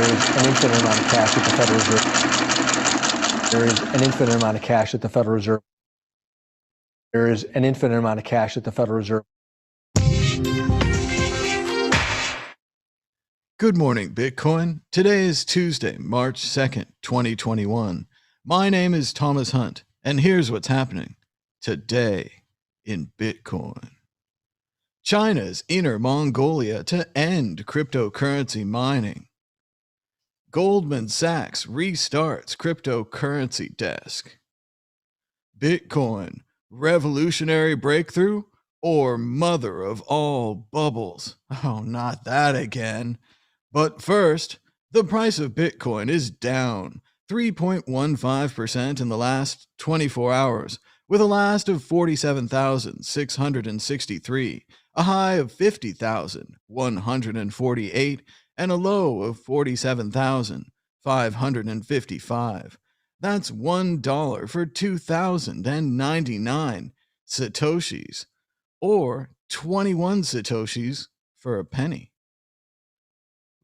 an infinite amount of cash at the Federal Reserve. There is an infinite amount of cash at the Federal Reserve. There is an infinite amount of cash at the Federal Reserve. Good morning, Bitcoin. Today is Tuesday, March 2nd, 2021. My name is Thomas Hunt, and here's what's happening today in Bitcoin. China's Inner Mongolia to end cryptocurrency mining. Goldman Sachs restarts cryptocurrency desk. Bitcoin, revolutionary breakthrough or mother of all bubbles? Oh, not that again. But first, the price of Bitcoin is down 3.15% in the last 24 hours, with a last of 47,663, a high of 50,148, and a low of 47,555. That's $1 for 2,099 Satoshis, or 21 Satoshis for a penny.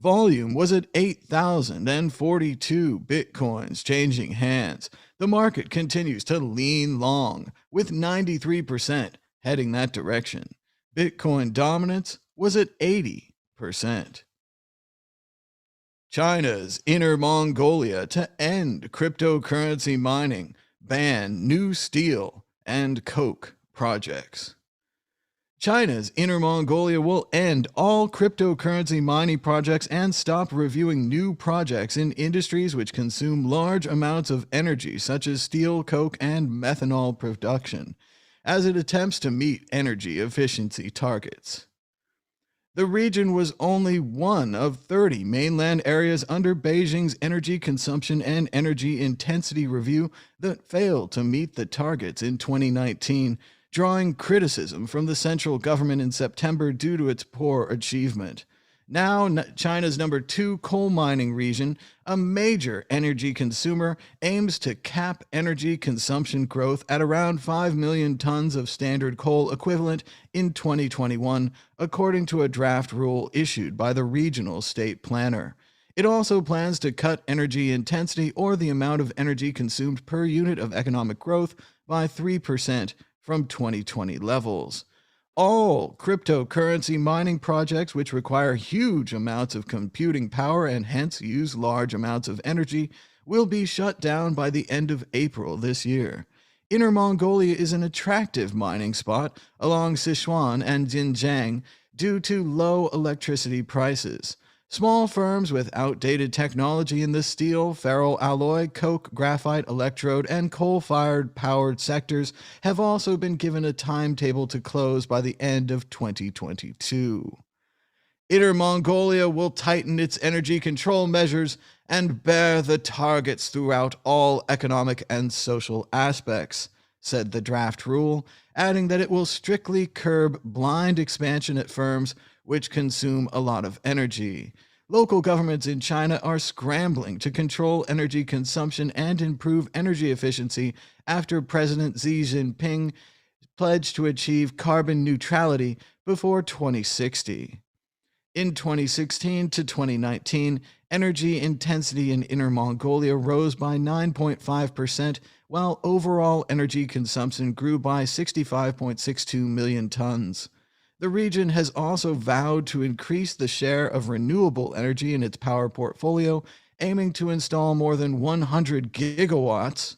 Volume was at 8,042 Bitcoins changing hands. The market continues to lean long, with 93% heading that direction. Bitcoin dominance was at 80%. China's Inner Mongolia to end cryptocurrency mining, ban new steel and coke projects. China's Inner Mongolia will end all cryptocurrency mining projects and stop reviewing new projects in industries which consume large amounts of energy, such as steel, coke, and methanol production, as it attempts to meet energy efficiency targets. The region was only one of 30 mainland areas under Beijing's energy consumption and energy intensity review that failed to meet the targets in 2019, drawing criticism from the central government in September due to its poor achievement. Now, China's number 2 coal mining region, a major energy consumer, aims to cap energy consumption growth at around 5 million tons of standard coal equivalent in 2021, according to a draft rule issued by the regional state planner. It also plans to cut energy intensity, or the amount of energy consumed per unit of economic growth, by 3% from 2020 levels. All cryptocurrency mining projects which require huge amounts of computing power and hence use large amounts of energy will be shut down by the end of April this year. Inner Mongolia is an attractive mining spot along Sichuan and Xinjiang due to low electricity prices. Small firms with outdated technology in the steel, ferroalloy, coke, graphite, electrode, and coal-fired powered sectors have also been given a timetable to close by the end of 2022. Inner Mongolia will tighten its energy control measures and bear the targets throughout all economic and social aspects, said the draft rule, adding that it will strictly curb blind expansion at firms which consume a lot of energy. Local governments in China are scrambling to control energy consumption and improve energy efficiency after President Xi Jinping pledged to achieve carbon neutrality before 2060. In 2016 to 2019, energy intensity in Inner Mongolia rose by 9.5%, while overall energy consumption grew by 65.62 million tons. The region has also vowed to increase the share of renewable energy in its power portfolio, aiming to install more than 100 gigawatts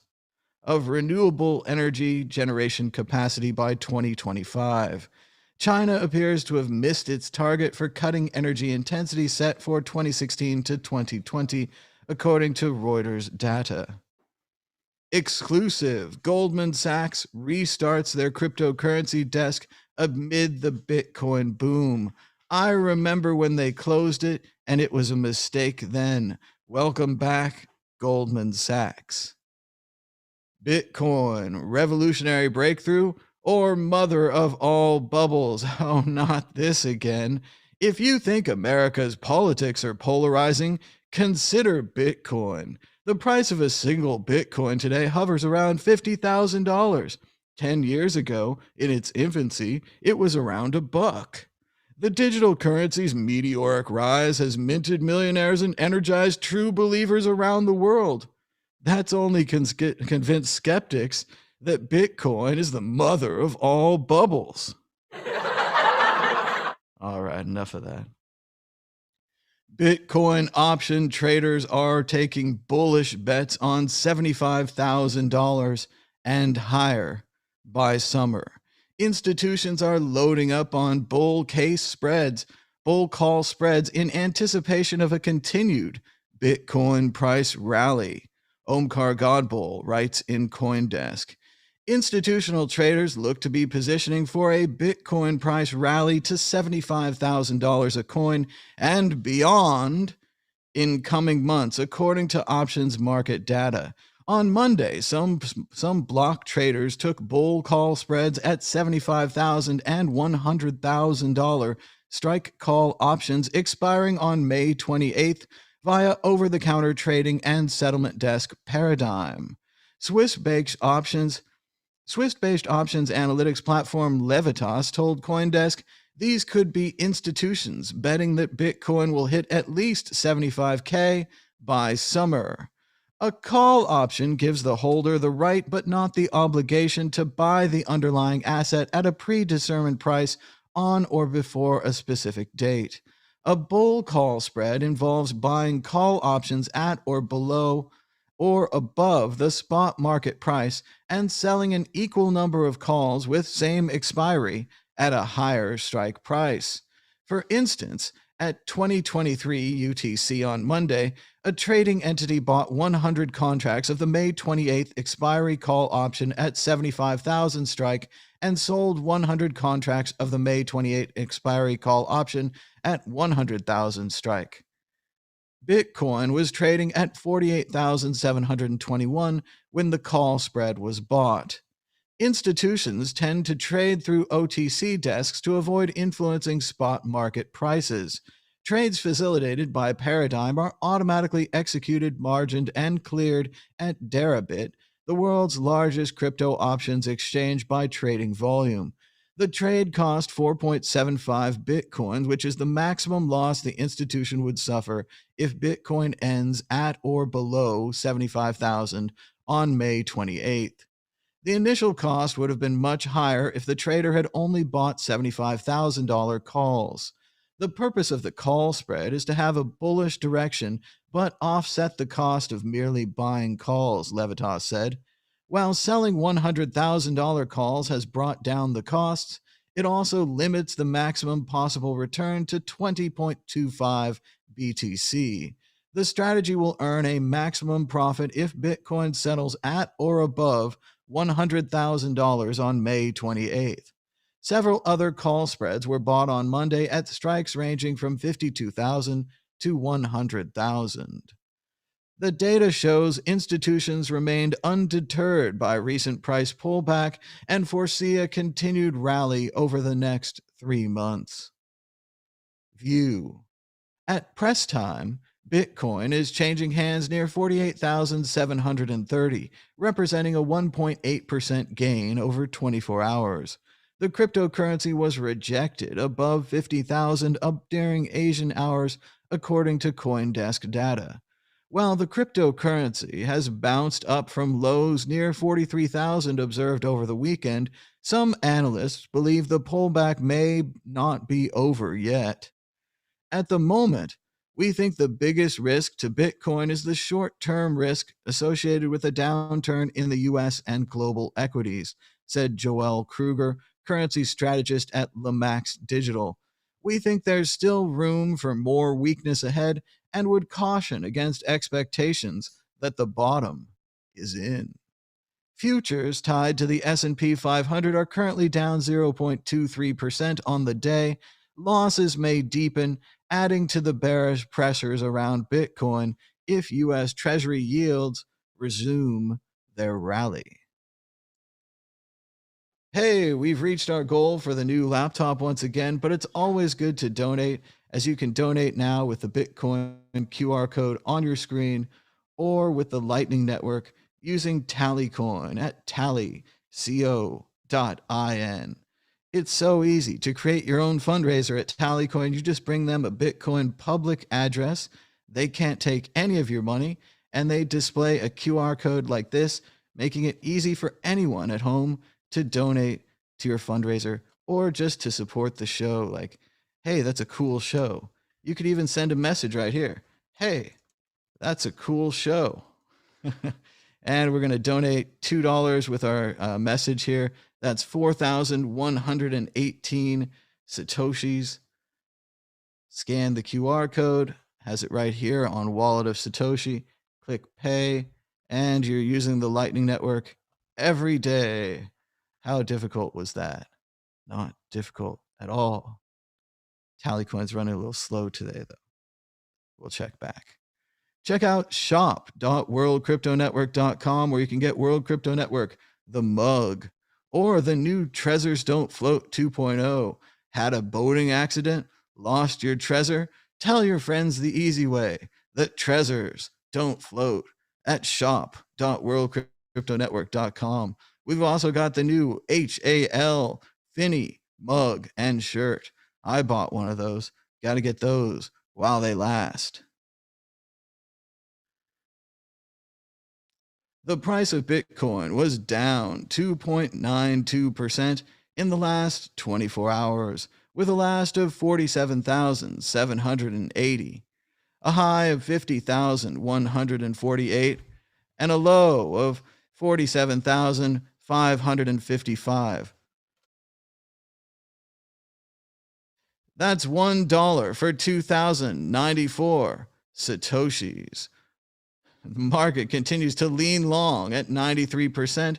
of renewable energy generation capacity by 2025. China appears to have missed its target for cutting energy intensity set for 2016 to 2020, according to Reuters data. Exclusive: Goldman Sachs restarts their cryptocurrency desk amid the Bitcoin boom. I remember when they closed it, and it was a mistake then. Welcome back, Goldman Sachs. Bitcoin, revolutionary breakthrough or mother of all bubbles? Oh, not this again. If you think America's politics are polarizing, consider Bitcoin. The price of a single Bitcoin today hovers around $50,000. 10 years ago, in its infancy, it was around $1. The digital currency's meteoric rise has minted millionaires and energized true believers around the world. That's only convinced skeptics that Bitcoin is the mother of all bubbles. All right, enough of that. Bitcoin option traders are taking bullish bets on $75,000 and higher by summer. Institutions are loading up on bull call spreads in anticipation of a continued Bitcoin price rally. Omkar Godbol writes in CoinDesk. Institutional traders look to be positioning for a Bitcoin price rally to $75,000 a coin and beyond in coming months, according to options market data. On Monday, some block traders took bull call spreads at $75,000 and $100,000 strike call options expiring on May 28th via over-the-counter trading and settlement desk paradigm. Swiss-based options analytics platform Levitas told CoinDesk these could be institutions betting that Bitcoin will hit at least 75K by summer. A call option gives the holder the right but not the obligation to buy the underlying asset at a predetermined price on or before a specific date. A bull call spread involves buying call options at or below or above the spot market price and selling an equal number of calls with same expiry at a higher strike price. For instance, at 2023 UTC on Monday, a trading entity bought 100 contracts of the May 28th expiry call option at 75,000 strike and sold 100 contracts of the May 28th expiry call option at 100,000 strike. Bitcoin was trading at 48,721 when the call spread was bought. Institutions tend to trade through OTC desks to avoid influencing spot market prices. Trades facilitated by Paradigm are automatically executed, margined, and cleared at Deribit, the world's largest crypto options exchange by trading volume. The trade cost 4.75 Bitcoin, which is the maximum loss the institution would suffer if Bitcoin ends at or below 75,000 on May 28th. The initial cost would have been much higher if the trader had only bought $75,000 calls. The purpose of the call spread is to have a bullish direction but offset the cost of merely buying calls, Levitas said. While selling $100,000 calls has brought down the costs, it also limits the maximum possible return to 20.25 BTC. The strategy will earn a maximum profit if Bitcoin settles at or above $100,000 on May 28th. Several other call spreads were bought on Monday at strikes ranging from 52,000 to 100,000. The data shows institutions remained undeterred by recent price pullback and foresee a continued rally over the next 3 months. View. At press time, Bitcoin is changing hands near 48,730, representing a 1.8% gain over 24 hours. The cryptocurrency was rejected above 50,000 up during Asian hours, according to CoinDesk data. While the cryptocurrency has bounced up from lows near 43,000 observed over the weekend, some analysts believe the pullback may not be over yet. At the moment, we think the biggest risk to Bitcoin is the short-term risk associated with a downturn in the US and global equities, said Joel Kruger, currency strategist at Lemax Digital. We think there's still room for more weakness ahead and would caution against expectations that the bottom is in. Futures tied to the S&P 500 are currently down 0.23% on the day. Losses may deepen, adding to the bearish pressures around Bitcoin if U.S. Treasury yields resume their rally. Hey, we've reached our goal for the new laptop once again, but it's always good to donate, as you can donate now with the Bitcoin QR code on your screen or with the Lightning Network using Tallycoin at tally.co.in. It's so easy to create your own fundraiser at Tallycoin. You just bring them a Bitcoin public address. They can't take any of your money, and they display a QR code like this, making it easy for anyone at home to donate to your fundraiser or just to support the show. Like, hey, that's a cool show. You could even send a message right here. Hey, that's a cool show. And we're going to donate $2 with our message here. That's 4,118 Satoshis. Scan the QR code, has it right here on Wallet of Satoshi. Click pay, and you're using the Lightning Network every day. How difficult was that? Not difficult at all. Tallycoin's running a little slow today, though. We'll check back. Check out shop.worldcryptonetwork.com, where you can get World Crypto Network, the mug, or the new Trezors Don't Float 2.0. Had a boating accident? Lost your treasure? Tell your friends the easy way that Trezors don't float at shop.worldcryptonetwork.com. We've also got the new HAL Finny mug and shirt. I bought one of those. Got to get those while they last. The price of Bitcoin was down 2.92% in the last 24 hours, with a last of 47,780, a high of 50,148, and a low of 47,555. That's $1 for 2,094 Satoshis. The market continues to lean long at 93%.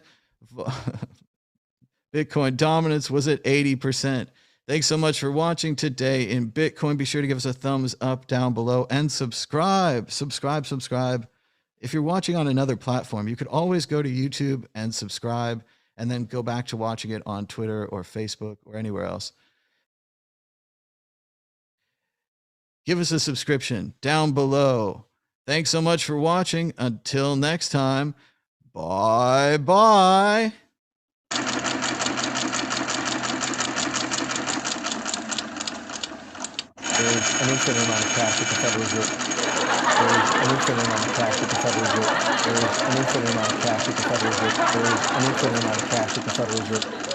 Bitcoin dominance was at 80%. Thanks so much for watching today in Bitcoin. Be sure to give us a thumbs up down below and subscribe. If you're watching on another platform, you could always go to YouTube and subscribe and then go back to watching it on Twitter or Facebook or anywhere else. Give us a subscription down below. Thanks so much for watching. Until next time, bye-bye. There's an infinite amount of cash at the Federal Reserve. There's an infinite amount of cash at the Federal Reserve. There's an infinite amount of cash at the Federal Reserve. There's an infinite amount of cash at the Federal Reserve.